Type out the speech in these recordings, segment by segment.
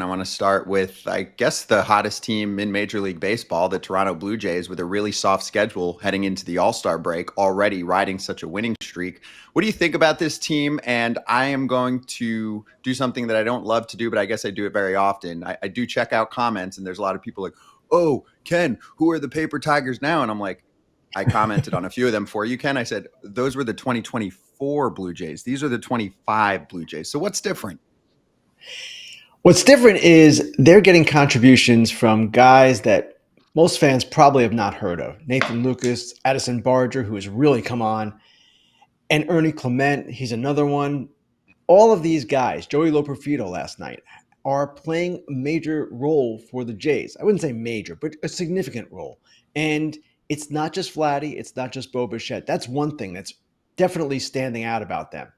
I want to start with, I guess, the hottest team in Major League Baseball, the Toronto Blue Jays, with a really soft schedule heading into the All-Star break, already riding such a winning streak. What do you think about this team? And I am going to do something that I don't love to do, but I guess I do it very often. I do check out comments, and there's a lot of people like, oh, Ken, who are the Paper Tigers now? And I'm like, I commented on a few of them for you, Ken. I said, those were the 2024 Blue Jays. These are the 25 Blue Jays. So what's different? What's different is they're getting contributions from guys that most fans probably have not heard of. Nathan Lucas, Addison Barger, who has really come on, and Ernie Clement, he's another one. All of these guys, Joey Loperfido last night, are playing a major role for the Jays. I wouldn't say major, but a significant role. And it's not just Vladdy, it's not just Bo Bichette. That's one thing that's definitely standing out about them.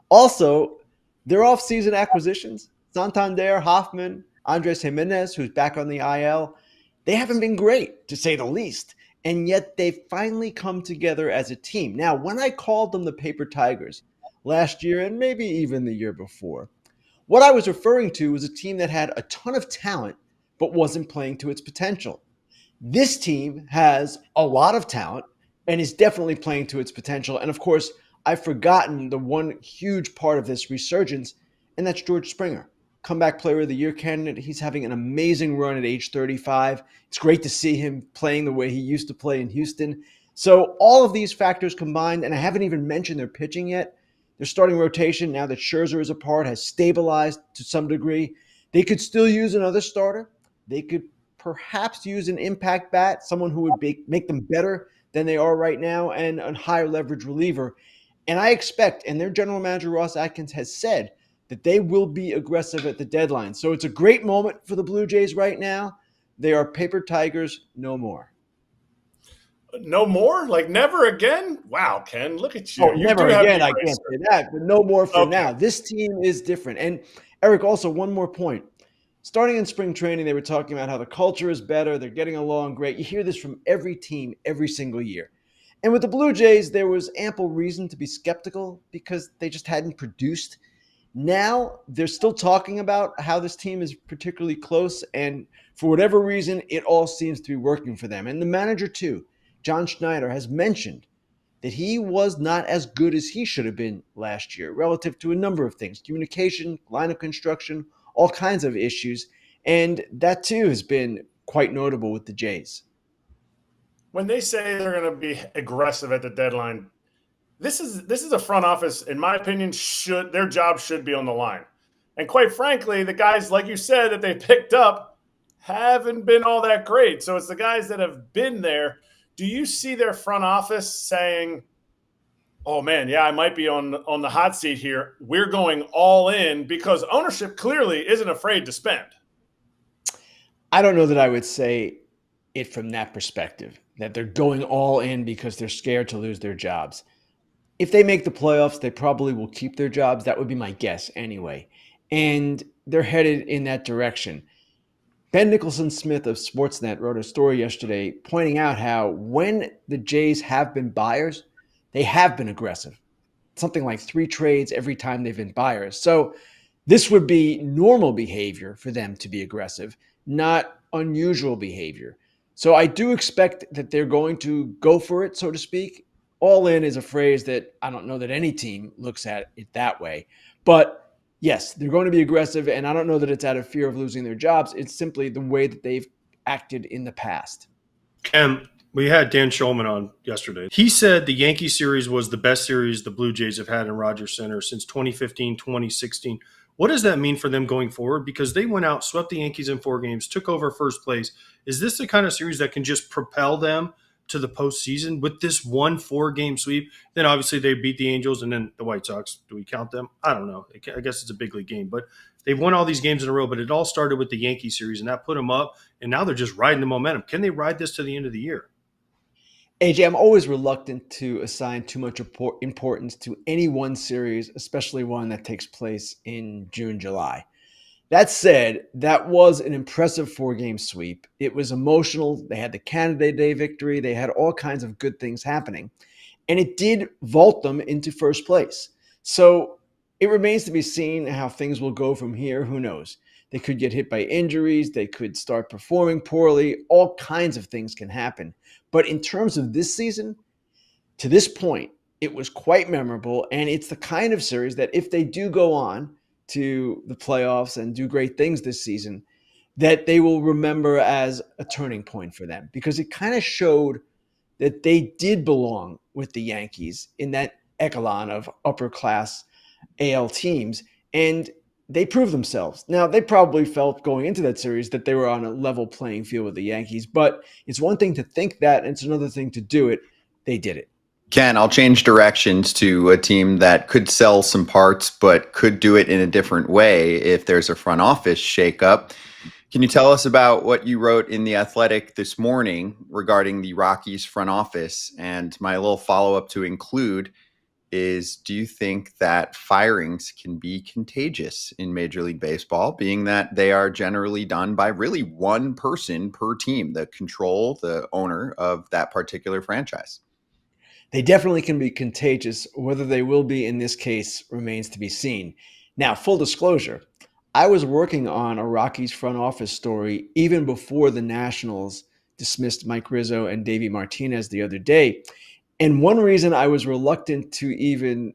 Also, their offseason acquisitions, Santander, Hoffman, Andres Jimenez, who's back on the IL, they haven't been great, to say the least. And yet they've finally come together as a team. Now, when I called them the Paper Tigers last year and maybe even the year before, what I was referring to was a team that had a ton of talent but wasn't playing to its potential. This team has a lot of talent and is definitely playing to its potential. And of course, I've forgotten the one huge part of this resurgence, and that's George Springer, comeback player of the year candidate. He's having an amazing run at age 35. It's great to see him playing the way he used to play in Houston. So all of these factors combined, and I haven't even mentioned their pitching yet. Their starting rotation, now that Scherzer is apart, has stabilized to some degree. They could still use another starter. They could perhaps use an impact bat, someone who would make them better than they are right now, and a higher leverage reliever. And I expect, and their general manager, Ross Atkins, has said that they will be aggressive at the deadline. So it's a great moment for the Blue Jays right now. They are Paper Tigers no more. No more? Like never again? Wow, Ken, look at you. Oh, You do never have again. the I can't eraser. say that, but no more for Okay. now. This team is different. And Eric, also one more point. Starting in spring training, they were talking about how the culture is better. They're getting along great. You hear this from every team every single year. And with the Blue Jays, there was ample reason to be skeptical because they just hadn't produced. Now they're still talking about how this team is particularly close. And for whatever reason, it all seems to be working for them. And the manager, too, John Schneider, has mentioned that he was not as good as he should have been last year relative to a number of things, communication, lineup construction, all kinds of issues. And that too has been quite notable with the Jays. When they say they're going to be aggressive at the deadline, this is a front office, in my opinion, should their job should be on the line. And quite frankly, the guys, like you said, that they picked up haven't been all that great. So it's the guys that have been there. Do you see their front office saying, oh man, yeah, I might be on the hot seat here. We're going all in because ownership clearly isn't afraid to spend. I don't know that I would say it from that perspective, that they're going all in because they're scared to lose their jobs. If they make the playoffs, they probably will keep their jobs. That would be my guess anyway. And they're headed in that direction. Ben Nicholson Smith of Sportsnet wrote a story yesterday pointing out how when the Jays have been buyers, they have been aggressive. Something like 3 trades every time they've been buyers. So this would be normal behavior for them to be aggressive, not unusual behavior. So I do expect that they're going to go for it, so to speak. All in is a phrase that I don't know that any team looks at it that way. But yes, they're going to be aggressive, and I don't know that it's out of fear of losing their jobs. It's simply the way that they've acted in the past. Ken, we had Dan Schulman on yesterday. He said the Yankee series was the best series the Blue Jays have had in Rogers Center since 2015, 2016. What does that mean for them going forward? Because they went out, swept the Yankees in 4 games, took over first place. Is this the kind of series that can just propel them to the postseason with this 1 4-game sweep? Then obviously they beat the Angels and then the White Sox. Do we count them? I don't know. I guess it's a big league game. But they've won all these games in a row, but it all started with the Yankee series, and that put them up. And now they're just riding the momentum. Can they ride this to the end of the year? AJ, I'm always reluctant to assign too much importance to any one series, especially one that takes place in June, July. That said, that was an impressive 4-game sweep. It was emotional. They had the Canada Day victory. They had all kinds of good things happening. And it did vault them into first place. So it remains to be seen how things will go from here. Who knows? They could get hit by injuries. They could start performing poorly. All kinds of things can happen. But in terms of this season, to this point, it was quite memorable. And it's the kind of series that if they do go on to the playoffs and do great things this season, that they will remember as a turning point for them, because it kind of showed that they did belong with the Yankees in that echelon of upper class AL teams. And they proved themselves. Now, they probably felt going into that series that they were on a level playing field with the Yankees, but it's one thing to think that, and it's another thing to do it. They did it. Ken, I'll change directions to a team that could sell some parts, but could do it in a different way if there's a front office shakeup. Can you tell us about what you wrote in The Athletic this morning regarding the Rockies front office? And my little follow-up to include is, do you think that firings can be contagious in Major League Baseball, being that they are generally done by really one person per team, the owner of that particular franchise? They definitely can be contagious. Whether they will be in this case remains to be seen. Now, full disclosure, I was working on a Rockies front office story even before the Nationals dismissed Mike Rizzo and Davey Martinez the other day. And one reason I was reluctant to even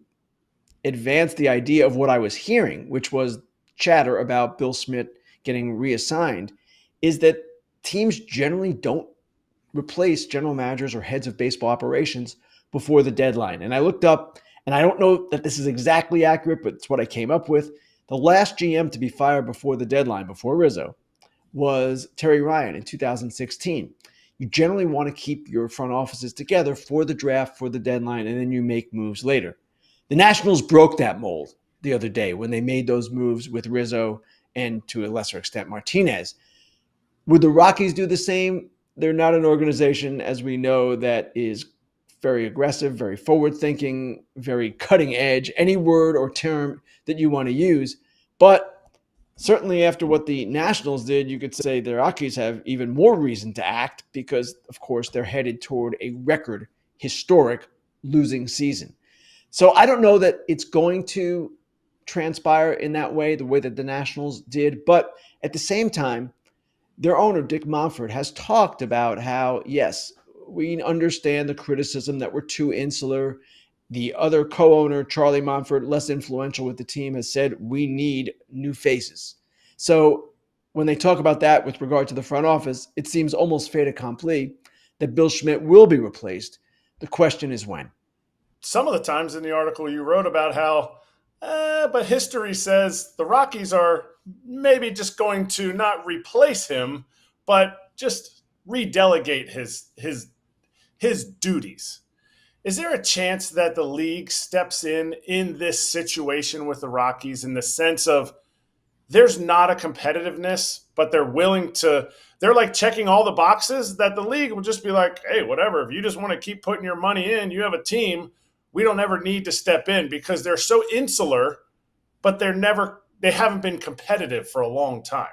advance the idea of what I was hearing, which was chatter about Bill Schmidt getting reassigned, is that teams generally don't replace general managers or heads of baseball operations before the deadline. And I looked up, and I don't know that this is exactly accurate, but it's what I came up with. The last GM to be fired before the deadline, before Rizzo, was Terry Ryan in 2016. You generally want to keep your front offices together for the draft, for the deadline, and then you make moves later. The Nationals broke that mold the other day when they made those moves with Rizzo and, to a lesser extent, Martinez. Would the Rockies do the same? They're not an organization, as we know, that is very aggressive, very forward-thinking, very cutting edge, any word or term that you want to use. But certainly after what the Nationals did, you could say the Rockies have even more reason to act because, of course, they're headed toward a record, historic losing season. So I don't know that it's going to transpire in that way, the way that the Nationals did. But at the same time, their owner, Dick Monfort, has talked about how, yes, we understand the criticism that we're too insular. The other co-owner, Charlie Monfort, less influential with the team, has said we need new faces. So when they talk about that with regard to the front office, it seems almost fait accompli that Bill Schmidt will be replaced. The question is when. Some of the times in the article you wrote about how, but history says the Rockies are maybe just going to not replace him, but just redelegate his duties. Is there a chance that the league steps in this situation with the Rockies in the sense of there's not a competitiveness, but they're willing to, they're like checking all the boxes, that the league will just be like, hey, whatever, if you just want to keep putting your money in, you have a team, we don't ever need to step in because they're so insular, but they haven't been competitive for a long time.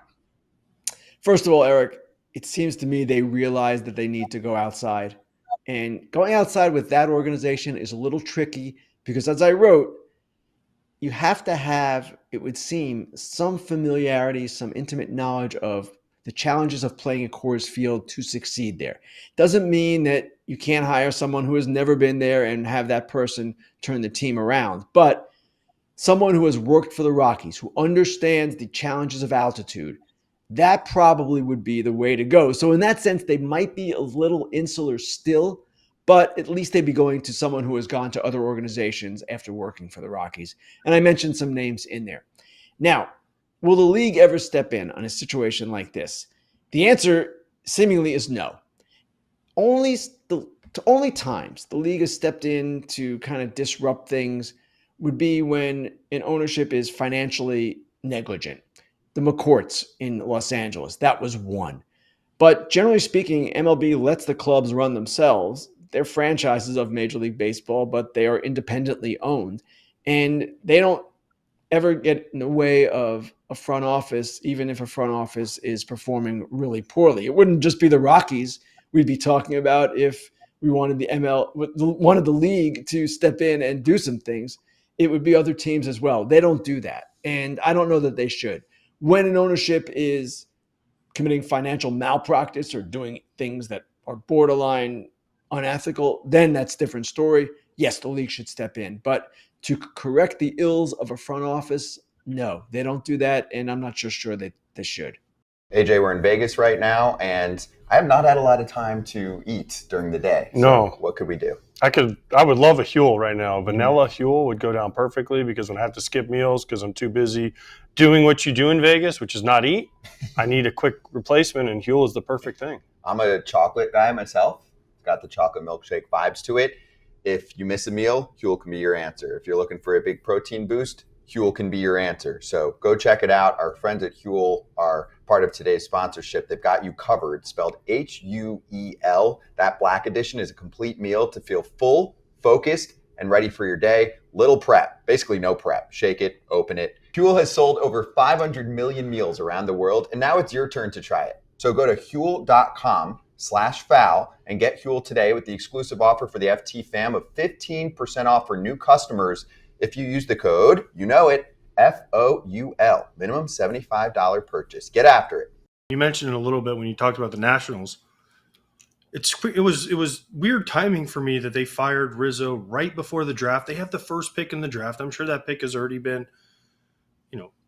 First of all, Eric, it seems to me they realize that they need to go outside. And going outside with that organization is a little tricky because, as I wrote, you have to have, it would seem, some familiarity, some intimate knowledge of the challenges of playing at Coors Field to succeed there. Doesn't mean that you can't hire someone who has never been there and have that person turn the team around. But someone who has worked for the Rockies, who understands the challenges of altitude, that probably would be the way to go. So in that sense, they might be a little insular still, but at least they'd be going to someone who has gone to other organizations after working for the Rockies. And I mentioned some names in there. Now, will the league ever step in on a situation like this? The answer seemingly is no. Only times the league has stepped in to kind of disrupt things would be when an ownership is financially negligent. The McCourts in Los Angeles, that was one. But generally speaking, MLB lets the clubs run themselves. They're franchises of Major League Baseball, but they are independently owned. And they don't ever get in the way of a front office, even if a front office is performing really poorly. It wouldn't just be the Rockies we'd be talking about if we wanted the league to step in and do some things. It would be other teams as well. They don't do that. And I don't know that they should. When an ownership is committing financial malpractice or doing things that are borderline unethical, then that's a different story. Yes, the league should step in. But to correct the ills of a front office, no, they don't do that. And I'm not just sure they should. AJ, we're in Vegas right now, and I have not had a lot of time to eat during the day. So No. what could we do? I would love a Huel right now. Vanilla Huel would go down perfectly because when I have to skip meals because I'm too busy doing what you do in Vegas, which is not eat, I need a quick replacement, and Huel is the perfect thing. I'm a chocolate guy myself. It's got the chocolate milkshake vibes to it. If you miss a meal, Huel can be your answer. If you're looking for a big protein boost, Huel can be your answer. So go check it out. Our friends at Huel are part of today's sponsorship. They've got you covered, spelled Huel. That black edition is a complete meal to feel full, focused, and ready for your day. Little prep, basically no prep. Shake it, open it. Huel has sold over 500 million meals around the world, and now it's your turn to try it. So go to Huel.com/foul and get Huel today with the exclusive offer for the FT fam of 15% off for new customers if you use the code, you know it, FOUL, minimum $75 purchase. Get after it. You mentioned it a little bit when you talked about the Nationals. It was weird timing for me that they fired Rizzo right before the draft. They have the first pick in the draft. I'm sure that pick has already been,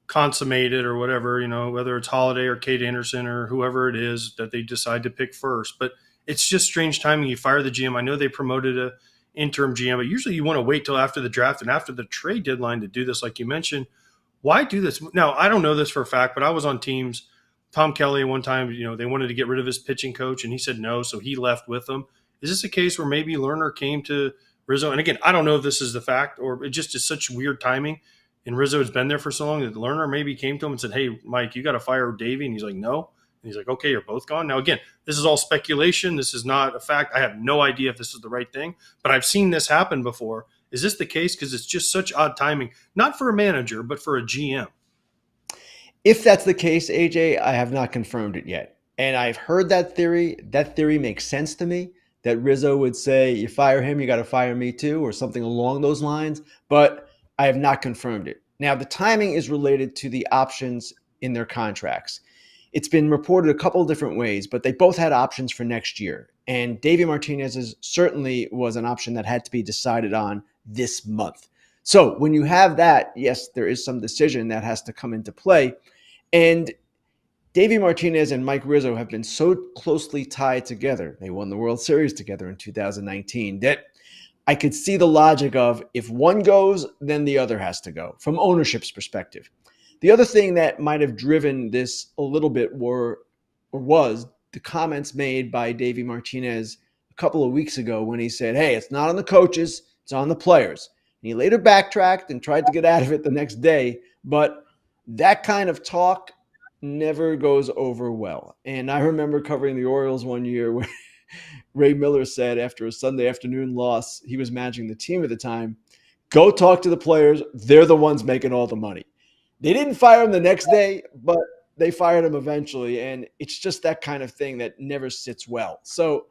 consummated or whatever, whether it's Holiday or Kate Anderson or whoever it is that they decide to pick first. But it's just strange timing. You fire the GM. I know they promoted a interim GM, but usually you want to wait till after the draft and after the trade deadline to do this, like you mentioned. Why do this? Now, I don't know this for a fact, but I was on teams. Tom Kelly, one time, they wanted to get rid of his pitching coach, and he said no, so he left with them. Is this a case where maybe Lerner came to Rizzo? And again, I don't know if this is the fact or it just is such weird timing. And Rizzo has been there for so long that Lerner maybe came to him and said, hey, Mike, you got to fire Davey. And he's like, no. And he's like, okay, you're both gone. Now, again, this is all speculation. This is not a fact. I have no idea if this is the right thing, but I've seen this happen before. Is this the case? Because it's just such odd timing, not for a manager, but for a GM. If that's the case, AJ, I have not confirmed it yet. And I've heard that theory. That theory makes sense to me, that Rizzo would say, you fire him, you got to fire me too, or something along those lines. But I have not confirmed it. Now, the timing is related to the options in their contracts. It's been reported a couple of different ways, but they both had options for next year. And Davey Martinez's certainly was an option that had to be decided on this month. So when you have that, yes, there is some decision that has to come into play. And Davey Martinez and Mike Rizzo have been so closely tied together. They won the World Series together in 2019 that I could see the logic of if one goes, then the other has to go from ownership's perspective. The other thing that might have driven this a little bit was the comments made by Davey Martinez a couple of weeks ago when he said, hey, it's not on the coaches, it's on the players. And he later backtracked and tried to get out of it the next day, but that kind of talk never goes over well. And I remember covering the Orioles one year where Ray Miller said after a Sunday afternoon loss, he was managing the team at the time, go talk to the players. They're the ones making all the money. They didn't fire him the next day, but they fired him eventually. And it's just that kind of thing that never sits well. So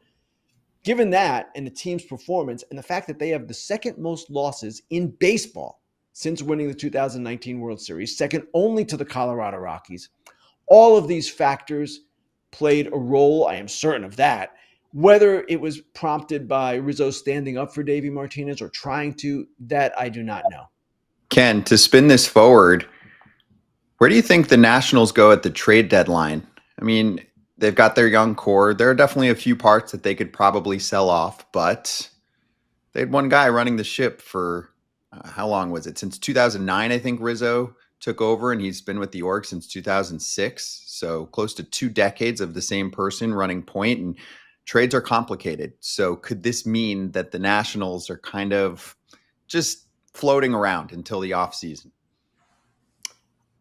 given that and the team's performance and the fact that they have the second most losses in baseball since winning the 2019 World Series, second only to the Colorado Rockies, all of these factors played a role. I am certain of that. Whether it was prompted by Rizzo standing up for Davey Martinez or trying to, that I do not know. Ken, to spin this forward, where do you think the Nationals go at the trade deadline? I mean, they've got their young core. There are definitely a few parts that they could probably sell off, but they had one guy running the ship for how long was it? Since 2009, I think Rizzo took over, and he's been with the org since 2006. So close to 2 decades of the same person running point, and trades are complicated. So could this mean that the Nationals are kind of just floating around until the offseason?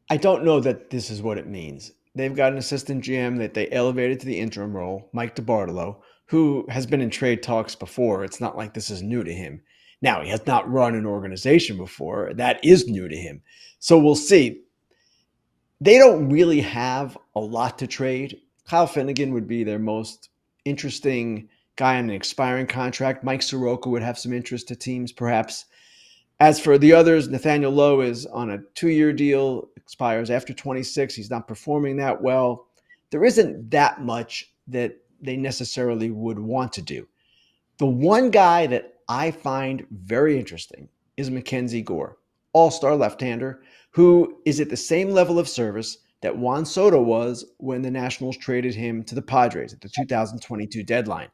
I don't know that this is what it means. They've got an assistant GM that they elevated to the interim role, Mike DiBartolo, who has been in trade talks before. It's not like this is new to him. Now, he has not run an organization before. That is new to him. So we'll see. They don't really have a lot to trade. Kyle Finnegan would be their most interesting guy on an expiring contract. Mike Soroka would have some interest to teams, perhaps. As for the others, Nathaniel Lowe is on a 2-year deal, expires after 26. He's not performing that well. There isn't that much that they necessarily would want to do. The one guy that I find very interesting is Mackenzie Gore, all-star left-hander, who is at the same level of service that Juan Soto was when the Nationals traded him to the Padres at the 2022 deadline.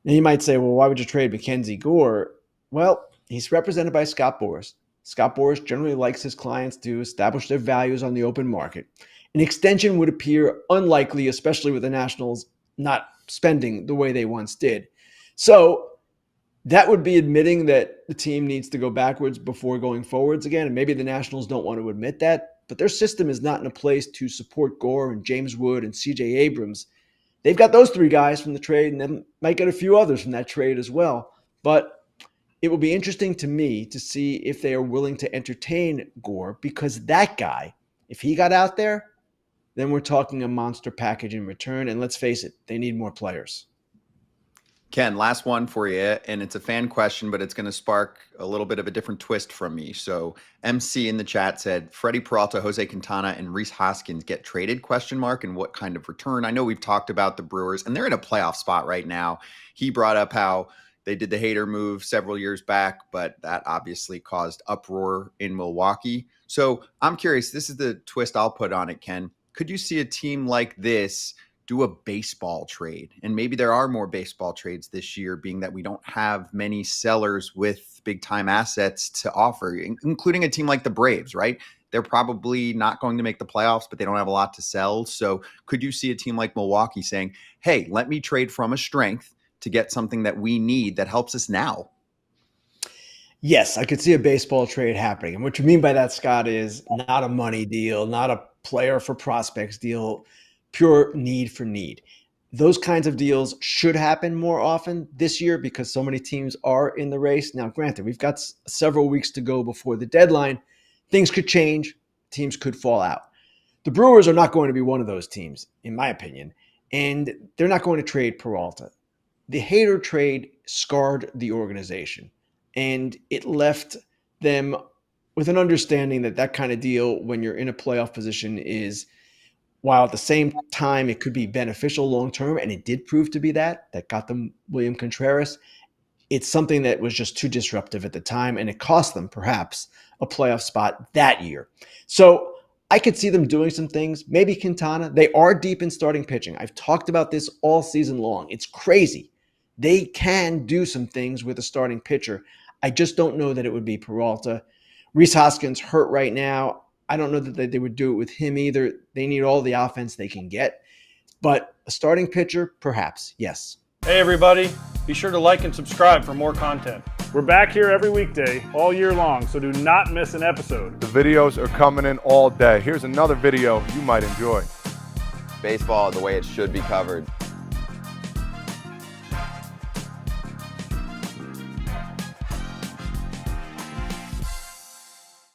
Now you might say, well, why would you trade Mackenzie Gore? Well, he's represented by Scott Boras. Scott Boras generally likes his clients to establish their values on the open market. An extension would appear unlikely, especially with the Nationals not spending the way they once did. So that would be admitting that the team needs to go backwards before going forwards again. And maybe the Nationals don't want to admit that, but their system is not in a place to support Gore and James Wood and CJ Abrams. They've got those 3 guys from the trade, and they might get a few others from that trade as well. But it will be interesting to me to see if they are willing to entertain Gore, because that guy, if he got out there, then we're talking a monster package in return. And let's face it, they need more players. Ken, last one for you, and it's a fan question, but it's going to spark a little bit of a different twist from me. So MC in the chat said, Freddie Peralta, Jose Quintana, and Rhys Hoskins get traded, ? And what kind of return? I know we've talked about the Brewers, and they're in a playoff spot right now. He brought up how they did the Hader move several years back, but that obviously caused uproar in Milwaukee. So I'm curious, this is the twist I'll put on it, Ken. Could you see a team like this do a baseball trade? And maybe there are more baseball trades this year, being that we don't have many sellers with big time assets to offer, including a team like the Braves, right? They're probably not going to make the playoffs, but they don't have a lot to sell. So could you see a team like Milwaukee saying, hey, let me trade from a strength to get something that we need that helps us now? Yes, I could see a baseball trade happening. And what you mean by that, Scott, is not a money deal, not a player for prospects deal, pure need for need. Those kinds of deals should happen more often this year because so many teams are in the race. Now, granted, we've got several weeks to go before the deadline. Things could change. Teams could fall out. The Brewers are not going to be one of those teams, in my opinion, and they're not going to trade Peralta. The Hader trade scarred the organization, and it left them with an understanding that that kind of deal, when you're in a playoff position, is, while at the same time it could be beneficial long-term, and it did prove to be that got them William Contreras, it's something that was just too disruptive at the time, and it cost them perhaps a playoff spot that year. So I could see them doing some things. Maybe Quintana. They are deep in starting pitching. I've talked about this all season long. It's crazy. They can do some things with a starting pitcher. I just don't know that it would be Peralta. Rhys Hoskins hurt right now. I don't know that they would do it with him either. They need all the offense they can get. But a starting pitcher, perhaps, yes. Hey, everybody. Be sure to like and subscribe for more content. We're back here every weekday, all year long, so do not miss an episode. The videos are coming in all day. Here's another video you might enjoy. Baseball the way it should be covered.